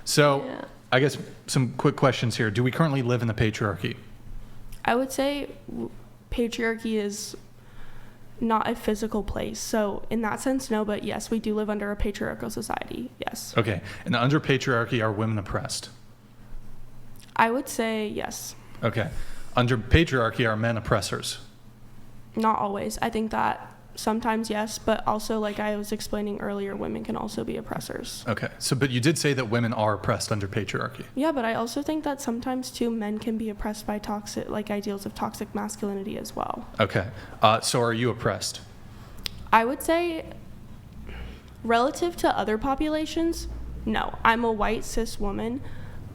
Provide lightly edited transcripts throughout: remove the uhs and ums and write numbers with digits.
So Yeah. I guess some quick questions here. Do we currently live in a patriarchy? I would say patriarchy is not a physical place. So in that sense, no, but yes, we do live under a patriarchal society. Yes. Okay. And under patriarchy, are women oppressed? I would say yes. Okay. Under patriarchy, are men oppressors? Not always. I think that sometimes yes, but also like I was explaining earlier, women can also be oppressors. Okay. So, but you did say that women are oppressed under patriarchy. Yeah, but I also think that sometimes too men can be oppressed by toxic, like ideals of toxic masculinity as well. Okay. So are you oppressed? I would say relative to other populations, no. I'm a white cis woman.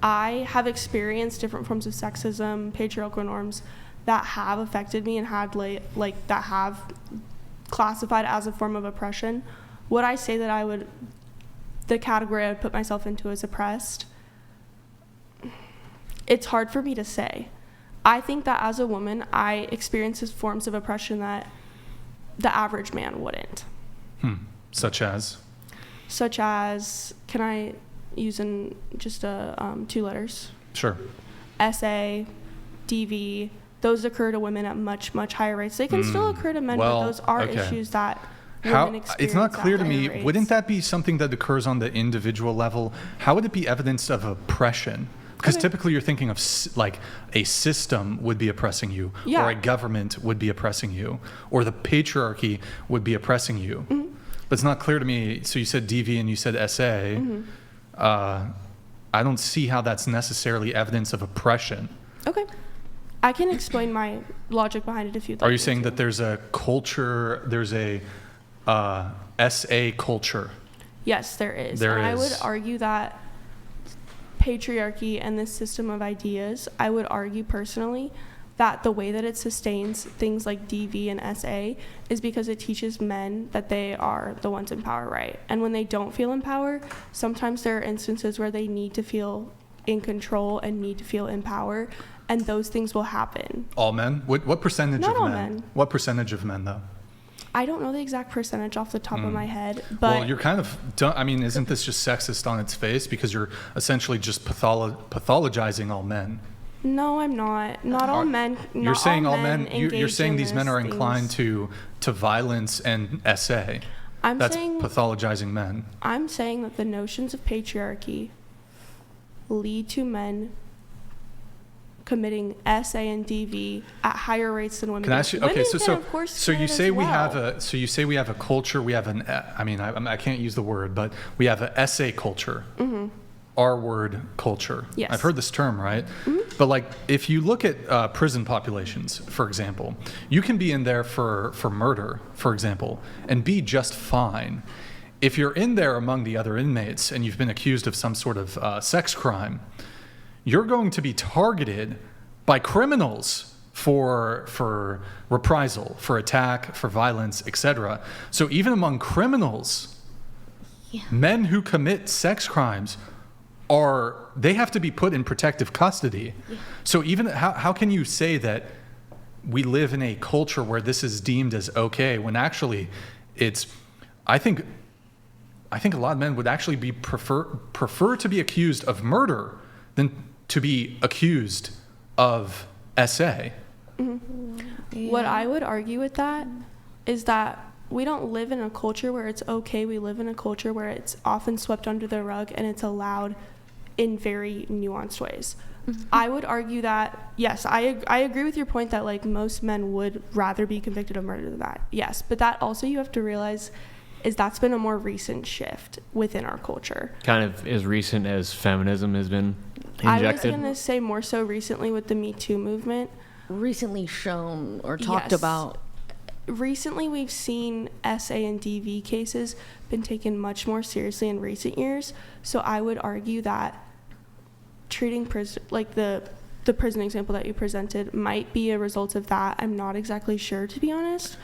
I have experienced different forms of sexism, patriarchal norms that have affected me and had that have classified as a form of oppression. Would I say that the category I would put myself into is oppressed? It's hard for me to say. I think that as a woman, I experience forms of oppression that the average man wouldn't. Such as? Such as, can I use just two letters? Sure. SA, DV, those occur to women at much, much higher rates. They can still occur to men, but those are issues that women experience. It's not clear to me, rates. wouldn't that be something that occurs on the individual level? How would it be evidence of oppression? Because typically you're thinking of like a system would be oppressing you, or a government would be oppressing you, or the patriarchy would be oppressing you. But it's not clear to me. So you said DV and you said SA. I don't see how that's necessarily evidence of oppression. Okay. I can explain my logic behind it if you'd like. Are you me saying to. that there's a culture, there's a SA culture? Yes, there is. There and is. I would argue that patriarchy and this system of ideas, I would argue personally that the way that it sustains things like DV and SA is because it teaches men that they are the ones in power, right? And when they don't feel in power, sometimes there are instances where they need to feel in control and need to feel in power, and those things will happen. All men? What percentage Not of all men? men. What percentage of men, though? I don't know the exact percentage off the top of my head, but Well, you're kind of, I mean, isn't this just sexist on its face? Because you're essentially just pathologizing all men. no, I'm not. Not all men. You're saying all men, you're engage saying in these men those are inclined things. to violence and SA. That's saying pathologizing men. I'm saying that the notions of patriarchy lead to men committing SA and DV at higher rates than women. Can I ask you? Okay, Women so can, of course, so you commit say as we have well. a you say we have a culture. We have an I mean I can't use the word, but we have a SA culture. R word culture. Yes. I've heard this term, right? But like if you look at prison populations, for example, you can be in there for murder, for example, and be just fine. If you're in there among the other inmates and you've been accused of some sort of sex crime, you're going to be targeted by criminals for reprisal, for attack, for violence, etc. So even among criminals, men who commit sex crimes they have to be put in protective custody. So even how can you say that we live in a culture where this is deemed as okay when actually it's I think a lot of men would actually prefer to be accused of murder than to be accused of SA. What I would argue with that is that we don't live in a culture where it's okay. We live in a culture where it's often swept under the rug and it's allowed in very nuanced ways. I would argue that, yes, I agree with your point that like most men would rather be convicted of murder than that. Yes, but that also you have to realize is that's been a more recent shift within our culture. Kind of as recent as feminism has been injected. I was going to say more so recently with the Me Too movement. Recently shown or talked Yes. about. Recently, we've seen SA and DV cases been taken much more seriously in recent years. So I would argue that treating like the prison example that you presented might be a result of that. I'm not exactly sure, to be honest.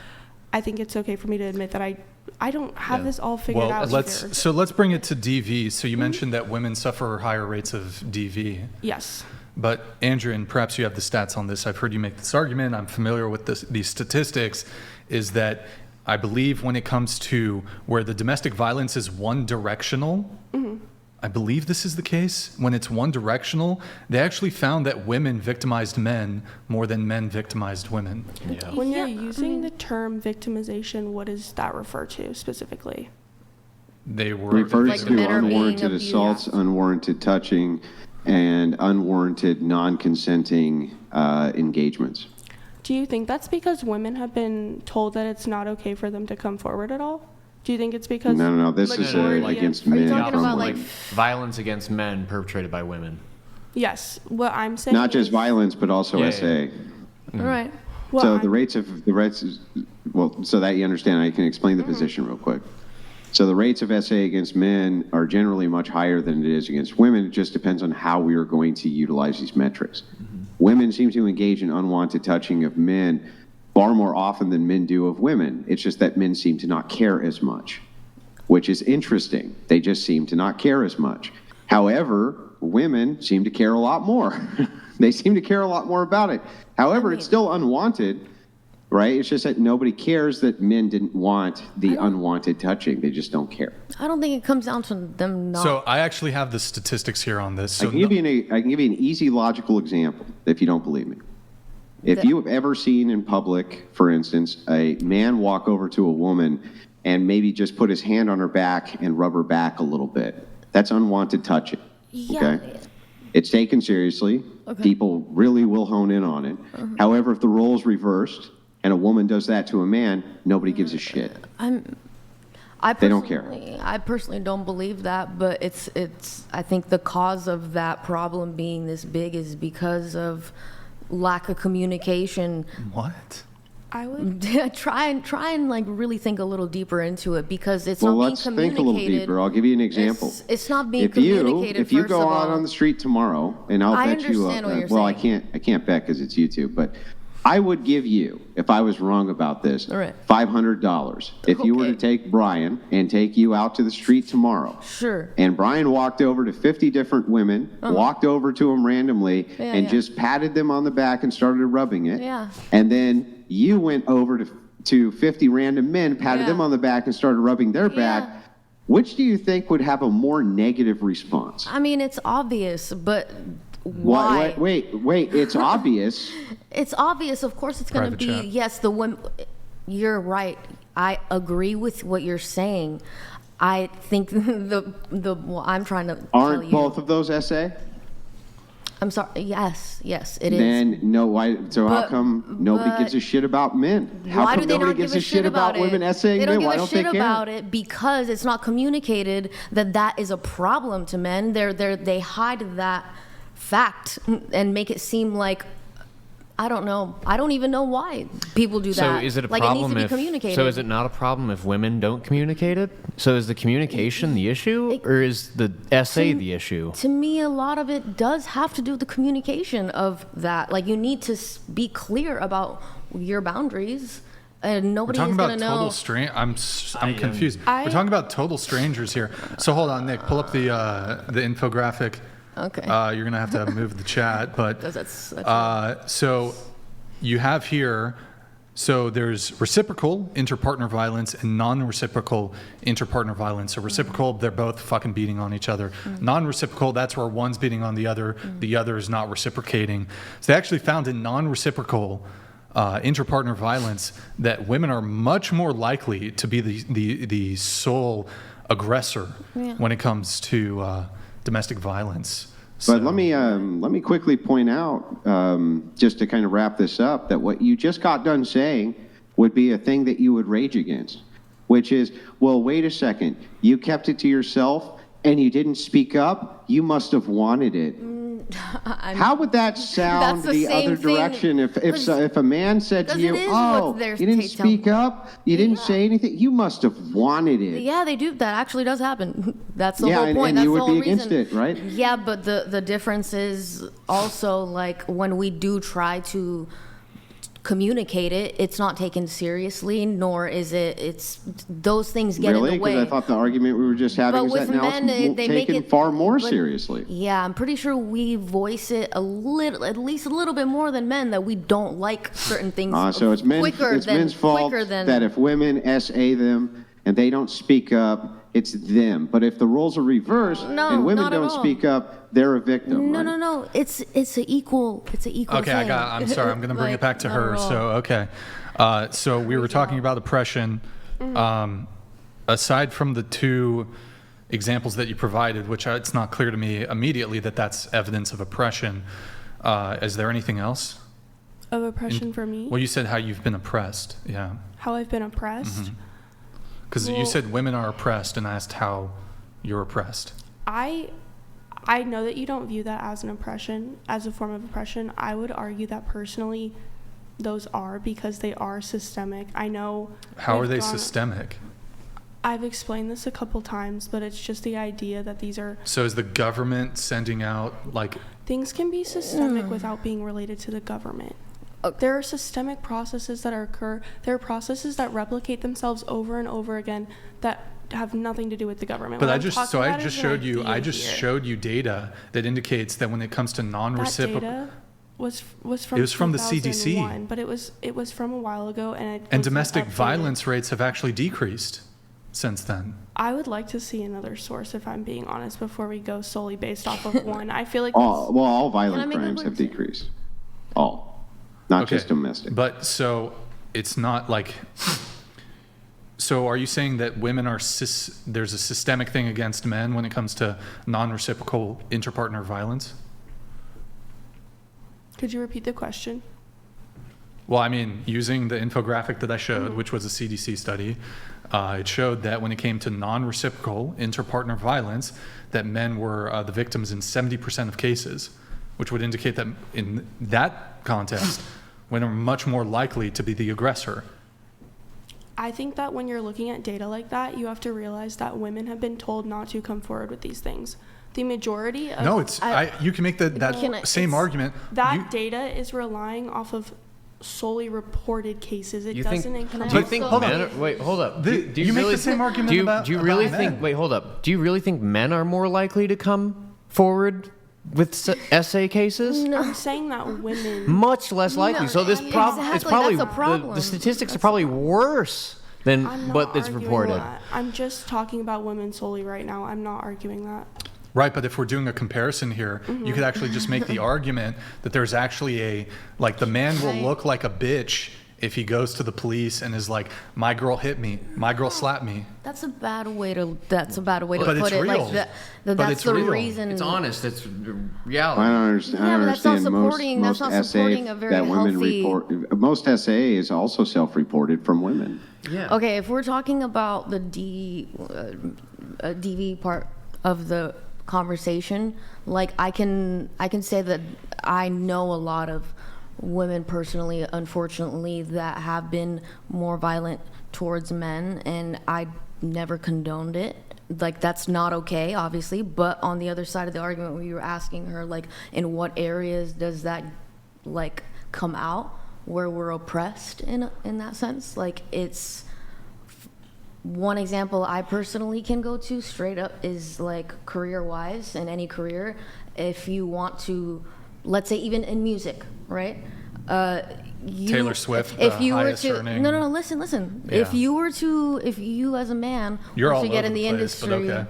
I think it's okay for me to admit that I don't have this all figured out. Let's bring it to DV. So you mentioned that women suffer higher rates of DV. Yes. But Andrew, and perhaps you have the stats on this. I've heard you make this argument. I'm familiar with these statistics. Is that I believe when it comes to where the domestic violence is one directional, I believe this is the case, when it's one directional, they actually found that women victimized men more than men victimized women. Yeah. When you're using the term victimization, what does that refer to specifically? They were refers Like to men are being unwarranted abused. assaults, unwarranted touching, and unwarranted non-consenting engagements. Do you think that's because women have been told that it's not okay for them to come forward at all? Do you think it's because No. This is majority of- against Are you men. talking from about, women. like, violence against men perpetrated by women. Yes, what I'm saying Not just is- violence, but also Yeah, SA. All right. what So I'm- the rates, so that you understand, I can explain the position real quick. So the rates of SA against men are generally much higher than it is against women. It just depends on how we are going to utilize these metrics. Women seem to engage in unwanted touching of men far more often than men do of women. It's just that men seem to not care as much, which is interesting. They just seem to not care as much. However, women seem to care a lot more. They seem to care a lot more about it. However, it's still unwanted, right? It's just that nobody cares that men didn't want the unwanted touching. They just don't care. I don't think it comes down to them not. So I actually have the statistics here on this. I So can give you an easy logical example if you don't believe me. If you have ever seen in public, for instance, a man walk over to a woman and maybe just put his hand on her back and rub her back a little bit, that's unwanted touching. Yeah. Okay? It's taken seriously. Okay. People really will hone in on it. However, if the role's reversed and a woman does that to a man, nobody gives a shit. They don't care. I personally don't believe that, but it's. I think the cause of that problem being this big is because of lack of communication. what? I would try and like really think a little deeper into it because it's Well, not being let's communicated. think a little deeper. I'll give you an example. It's not being If you communicated. if you first go of out all. on the street tomorrow, and I'll I bet you. understand what you're well, saying. I can't bet because it's YouTube, but I would give you, if I was wrong about this, All right. $500 if you were to Okay. take Brian and take you out to the street tomorrow. Sure. And Brian walked over to 50 different women, walked over to them randomly, Yeah, and yeah. just patted them on the back and started rubbing it. Yeah. And then you went over to 50 random men, patted Yeah. them on the back, and started rubbing their back. Yeah. Which do you think would have a more negative response? I mean, it's obvious, but why? Wait, it's obvious. It's obvious. Of course, it's going to Private be. chat. Yes, the women. You're right. I agree with what you're saying. I think well, I'm trying to tell Aren't you. both of those SA? I'm sorry. Yes, it is. Then no, why? So how But- come nobody but- gives a shit about men? How Why come do they nobody not gives give a shit about it? women essaying They don't men? give Why a don't shit they care? about it because it's not communicated that is a problem to men. They hide that fact and make it seem like I don't know. I don't even know why people do So that. is it a like problem it needs to if? be communicated. So is it not a problem if women don't communicate it? So is the communication the issue, or is the SA the issue? To me, a lot of it does have to do with the communication of that. Like you need to be clear about your boundaries, and We're nobody talking is about going to know. total stranger. I'm confused. I- We're talking about total strangers here. So hold on, Nick. Pull up the infographic. Okay. You're gonna have to move the chat, but That's so you have here. So there's reciprocal interpartner violence and non-reciprocal interpartner violence. So reciprocal, they're both fucking beating on each other. Non-reciprocal, that's where one's beating on the other is not reciprocating. So they actually found in non-reciprocal interpartner violence that women are much more likely to be the sole aggressor when it comes to domestic violence. But let me quickly point out, just to kind of wrap this up, that what you just got done saying would be a thing that you would rage against, which is, well, wait a second, you kept it to yourself and you didn't speak up. You must have wanted it. How would that sound That's the the same other thing. direction if a man said to 'Cause you, it is "Oh, what they're you didn't telling- speak up, you didn't say anything. You must have wanted it." Yeah, they do. That actually does happen. That's the Yeah, whole and- point. and That's you the would whole be against reason. it, right? Yeah, but the difference is also like when we do try to communicate it, it's not taken seriously, nor is it's those things get Really? in the way. Because I thought the argument we were just having But is with that now men, it's they make taken it far more but- seriously. Yeah, I'm pretty sure we voice it a little, at least a little bit more than men, that we don't like certain things So it's men's quicker than fault quicker than that if women SA them and they don't speak up it's them. But if the roles are reversed No, and women not at don't all. speak up, they're a victim. No, right? no, no. It's an equal. It's an equal. Okay, thing. I'm sorry. I'm going to bring it Like, back to not her. at all. So, okay. So we were talking about oppression. Aside from the two examples that you provided, which it's not clear to me immediately that that's evidence of oppression, is there anything else? Of oppression for me? Well, you said how you've been oppressed. Yeah. How I've been oppressed? Because you Well- said women are oppressed and asked how you're oppressed. I know that you don't view that as an oppression, as a form of oppression. I would argue that personally, those are, because they are systemic. I know. How are we've they gone- systemic? I've explained this a couple times, but it's just the idea that these are So is the government sending out, like, things can be systemic without being related to the government. There are systemic processes that occur. There are processes that replicate themselves over and over again that have nothing to do with the government. but What I I'm just talking so I about just is showed the you I idea just here. showed you data that indicates that when it comes to That non-reciprocal data was from It was from the CDC. 2001, but it was from a while ago, and and domestic violence rates have actually decreased since then. I would like to see another source, if I'm being honest, before we go solely based off of one. I feel like All I violent make a crimes have point? decreased. All. Not Okay. just domestic. But so it's not like. So are you saying that women are there's a systemic thing against men when it comes to non-reciprocal interpartner violence? Could you repeat the question? Well, I mean, using the infographic that I showed, which was a CDC study, it showed that when it came to non-reciprocal interpartner violence, that men were the victims in 70% of cases, which would indicate that in that context, women are much more likely to be the aggressor. I think that when you're looking at data like that, you have to realize that women have been told not to come forward with these things. The majority of No, it's you can make Can I- that same it's- argument. that You- data is relying off of solely reported cases. It You think- doesn't include. Do you think Hold on. men? Wait, hold up. The- Do you make really the same argument do you, about- Do you really about think? men. Wait, hold up. Do you really think men are more likely to come forward with SA cases? I'm saying that women. Much less likely. So this problem, it's exactly, probably that's a problem. The statistics are probably worse than I'm not what is arguing reported. that. I'm just talking about women solely right now. I'm not arguing that. Right, but if we're doing a comparison here, you could actually just make the argument that there's actually like the man will look like a bitch if he goes to the police and is like, my girl hit me, my girl slapped me. That's a bad way to. That's a bad way to But put it's it. real. Like that. But That's it's the real. reason. It's honest. It's I reality. don't understand. Yeah, I but that's not understand supporting- that's not supporting a very that women healthy- report. Most SA is also self-reported from women. Yeah. Okay, if we're talking about the DV part of the conversation, like I can say that I know a lot of women personally, unfortunately, that have been more violent towards men, and I never condoned it. Like that's not okay, obviously. But on the other side of the argument, where you were asking her, like, in what areas does that like come out where we're oppressed in that sense? Like it's. One example I personally can go to straight up is like career-wise, in any career, if you want to, let's say even in music, right? Taylor Swift, If the you were highest to, earning- no, listen. Yeah. If you as a man You're were all to get over in the the place, but industry, okay.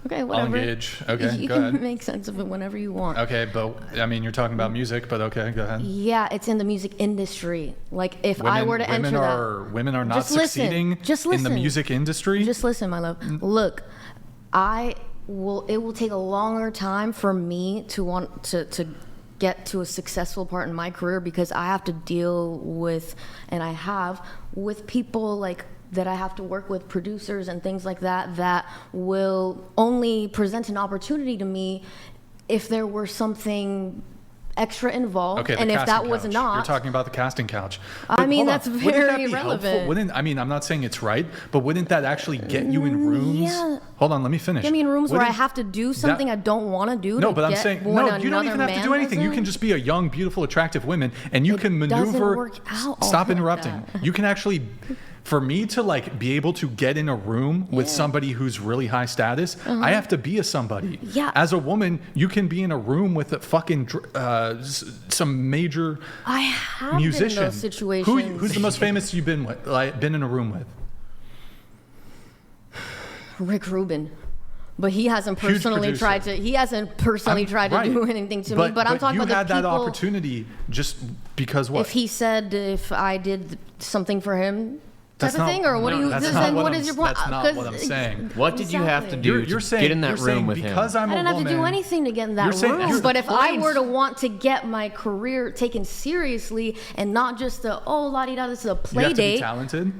okay, whatever. engage. Okay, you go can ahead. make sense of it whenever you want. Okay, but I mean, you're talking about music, but okay, go ahead. Yeah, it's in the music industry. Like if I were to enter that. Women are not Just listen. succeeding Just in the listen. music industry. Just listen, my love. Look, it will take a longer time for me to want to get to a successful part in my career because I have to deal with, and I have, with people like that I have to work with, producers and things like that will only present an opportunity to me if there were something extra involved, Okay, the and if that casting was couch. not. You're talking about the casting couch. I But mean, hold on, that's wouldn't that very be helpful? relevant. I mean, I'm not saying it's right, but wouldn't that actually get you in rooms? yeah. Hold on, let me finish. Get me in rooms where I Wouldn't have to do something I don't want to do. No, to but I'm get saying what no. You don't another even have to man do anything. You doesn't. can just be a young, beautiful, attractive woman, and you can doesn't maneuver. work out Stop like interrupting. that. You can actually. For me to like be able to get in a room with somebody who's really high status, I have to be a somebody. Uh-huh. Yeah. As a woman, you can be in a room with a fucking some major I have musician. been in those situations. Who's the most famous you've been with? Like been in a room with? Rick Rubin. But he hasn't Huge personally producer. tried to. He hasn't personally tried to do anything to me. But I'm talking you about had the that people. opportunity just because what? If he said if I did something for him, That's type of not- thing, or what no, do you? that's Then not what what I'm- is your point? that's not 'Cause what I'm saying. What did you have to exactly. do you're to saying, get in that you're room saying with him? because I'm I a didn't have woman. to do anything to get in You're that saying- room. you're- But if I point. were to want to get my career taken seriously and not just a la di da, this is a You play have to be date. talented.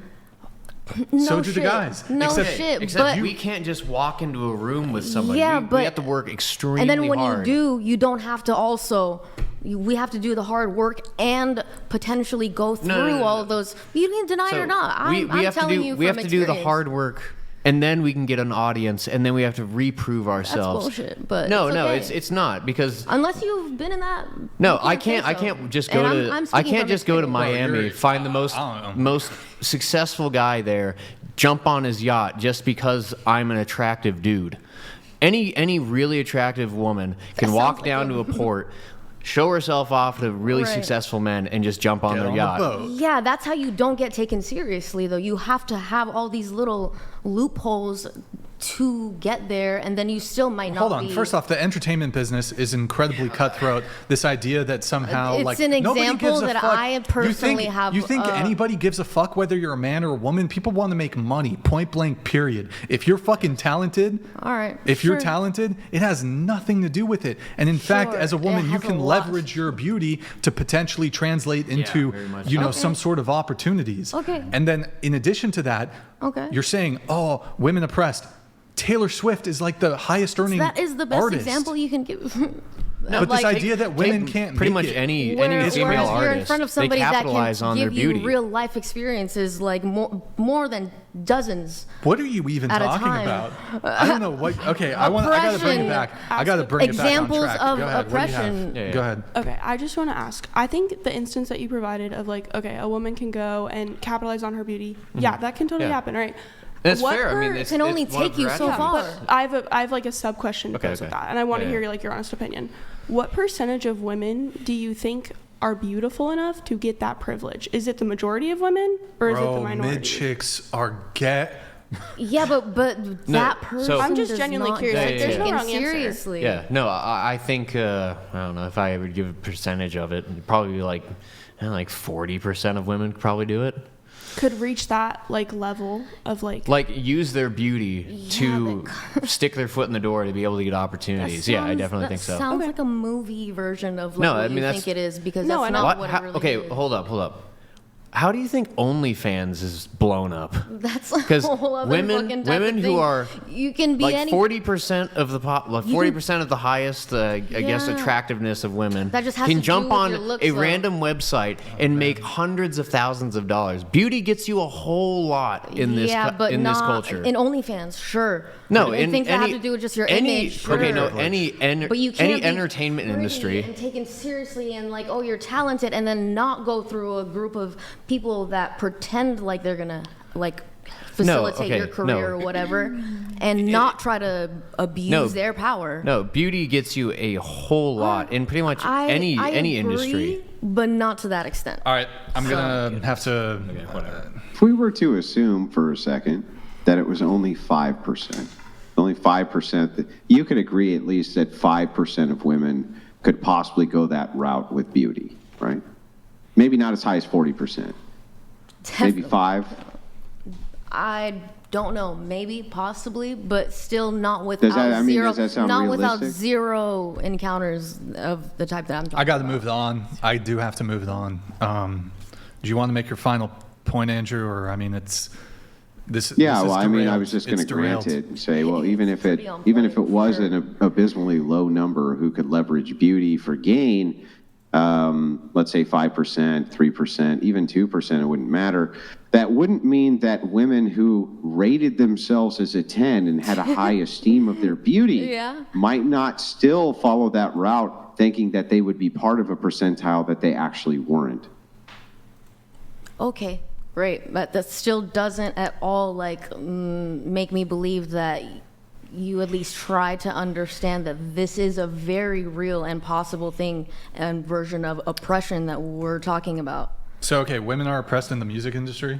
No So do the shit. guys. No Except- shit. Except but we can't just walk into a room with somebody. Yeah, we but- have to work extremely and then when hard. you do, you don't have to also. We have to do the hard work and potentially go through no, all no. of those. You can deny it or not. I'm have telling to do, you we from have to do the experience. hard work, and then we can get an audience, and then we have to reprove ourselves. bullshit, but no, it's no, okay. it's not because Unless you've been in that. no, you I say can't so. just And go I'm to speaking can't from just go to experience. Miami, you're- find the most I don't know. most successful guy there, jump on his yacht just because I'm an attractive dude. Any really attractive woman can That walk sounds down like to a port, show herself off to really Right. successful men, and just jump on Get their on yacht. the boat. Yeah, that's how you don't get taken seriously, though. You have to have all these little loopholes to get there, and then you still might not Hold on. be. First off, the entertainment business is incredibly cutthroat. This idea that somehow It's like an nobody example gives a that fuck. I personally have, You think anybody gives a fuck whether you're a man or a woman? People want to make money. Point blank. Period. If you're fucking talented, All right, If you're sure. talented, it has nothing to do with it. And in fact, Sure, as a it woman, you has a can lot. leverage your beauty to potentially translate into, very much you know, so. some sort of opportunities. Okay. And then in addition to that, Okay. you're saying, oh, women oppressed. Taylor Swift is like the highest earning That is the best artist. example you can give. But this idea that women can't pretty make much it. any Whereas female you're artist, in front of they somebody that capitalize can on their give you beauty. real life experiences, like more than dozens. What are you even At a talking about? about? I don't know what. Okay, I got to bring it back. I got to bring Examples it back on track. of Go ahead. What do you have? oppression. Yeah, yeah. Go ahead. Okay, I just want to ask. I think the instance that you provided of like, okay, a woman can go and capitalize on her beauty. Yeah, that can totally Yeah. happen, right? That's What fair. I mean, per- it's, can only it's one of take you her so attributes. far. I have like a sub question that Okay, goes with okay. that, and I want to Yeah, hear yeah. like your honest opinion. What percentage of women do you think are beautiful enough to get that privilege? Is it the majority of women, or is it the Bro, minority? mid chicks are get. Yeah, but that person. so- I'm just does genuinely not curious. get Like, there's no taken wrong answer. seriously. Yeah, no, I think I don't know if I would give a percentage of it. It'd probably be like 40% of women could probably do it. Could reach that like level of like. Like use their beauty to stick their foot in the door to be able to get opportunities. Yeah, I definitely think so. That sounds Okay. like a movie version of like No, what I mean, you that's- think it is, because No, I that's know. not What? what How- it really okay, is. hold up. How do you think OnlyFans is blown up? That's a 'Cause whole other women- fucking type women of who thing. are, you can be Like any 40% of the pop, like 40% of the highest, I guess, Yeah. attractiveness of women That just has can to do jump with on your looks, a though. random website and make hundreds of thousands of dollars. Beauty gets you a whole lot in this but in not this culture. in OnlyFans, sure. No, and in things that any- have to do with just your any, image. Sure. Okay, no, But you can't any be entertainment pretty industry. and taken seriously and like, oh, you're talented, and then not go through a group of people that pretend like they're gonna like facilitate okay, your career no. or whatever, and not try to abuse their power. No, beauty gets you a whole lot in pretty much I any agree, industry. but not to that extent. All right, I'm gonna have to. If we were to assume for a second that it was only 5%, only 5%, that you could agree at least that 5% of women could possibly go that route with beauty, right? Maybe not as high as 40%. Maybe 5. I don't know, maybe, possibly, but still not without Does that- I mean, zero. does that sound not without realistic? zero encounters of the type that I'm talking. I got to about. move it on. I do have to move it on. Do you want to make your final point, Andrew, or I mean, it's this? Yeah, this is well, I mean, I derailed. was just going It's to grant derailed. it and say, well, even if pretty on it point, was sure. an abysmally low number who could leverage beauty for gain, let's say 5%, 3%, even 2%, it wouldn't matter. That wouldn't mean that women who rated themselves as a 10 and had a high esteem of their beauty Yeah. might not still follow that route, thinking that they would be part of a percentile that they actually weren't. Okay, great, but that still doesn't at all like make me believe that you at least try to understand that this is a very real and possible thing and version of oppression that we're talking about. So, okay, women are oppressed in the music industry.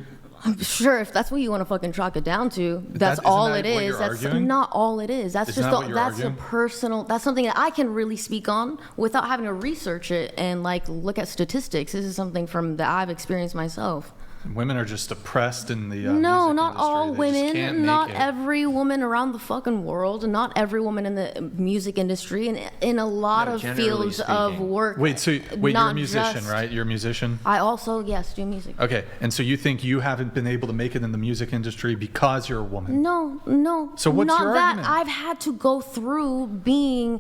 Sure, if that's what you want to fucking chalk it down to, that's isn't all that it what is. you're That's arguing? not all it is. That's Isn't just that what you're that's a arguing? personal. That's something that I can really speak on without having to research it and like look at statistics. This is something from that I've experienced myself. Women are just oppressed in the No, music not industry. all They just women. can't Not make it. every woman around the fucking world. Not every woman in the music industry and in a lot No, of generally fields of speaking. work. Wait, you're a not musician, just- right? You're a musician? I also do music. Okay, and so you think you haven't been able to make it in the music industry because you're a woman? No. So what's not your that argument? I've had to go through being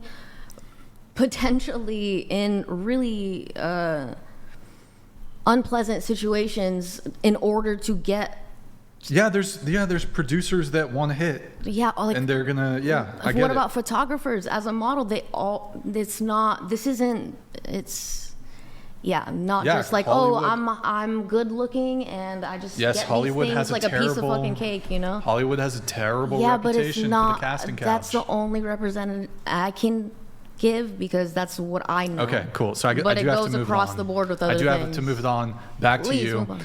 potentially in really unpleasant situations in order to get there's producers that want to hit, like and they're gonna I get what it. about photographers as a model? Not just like Hollywood. I'm good looking and I just Yes, get Hollywood these has things a like a piece of terrible- fucking cake, you know. Hollywood has a terrible Yeah, but reputation it's not. for the casting couch. That's the only representative I can give because that's what I know. Okay, cool. So I But do it have goes to move across on. the board with I other do have things. to move it on back to Please you. move on.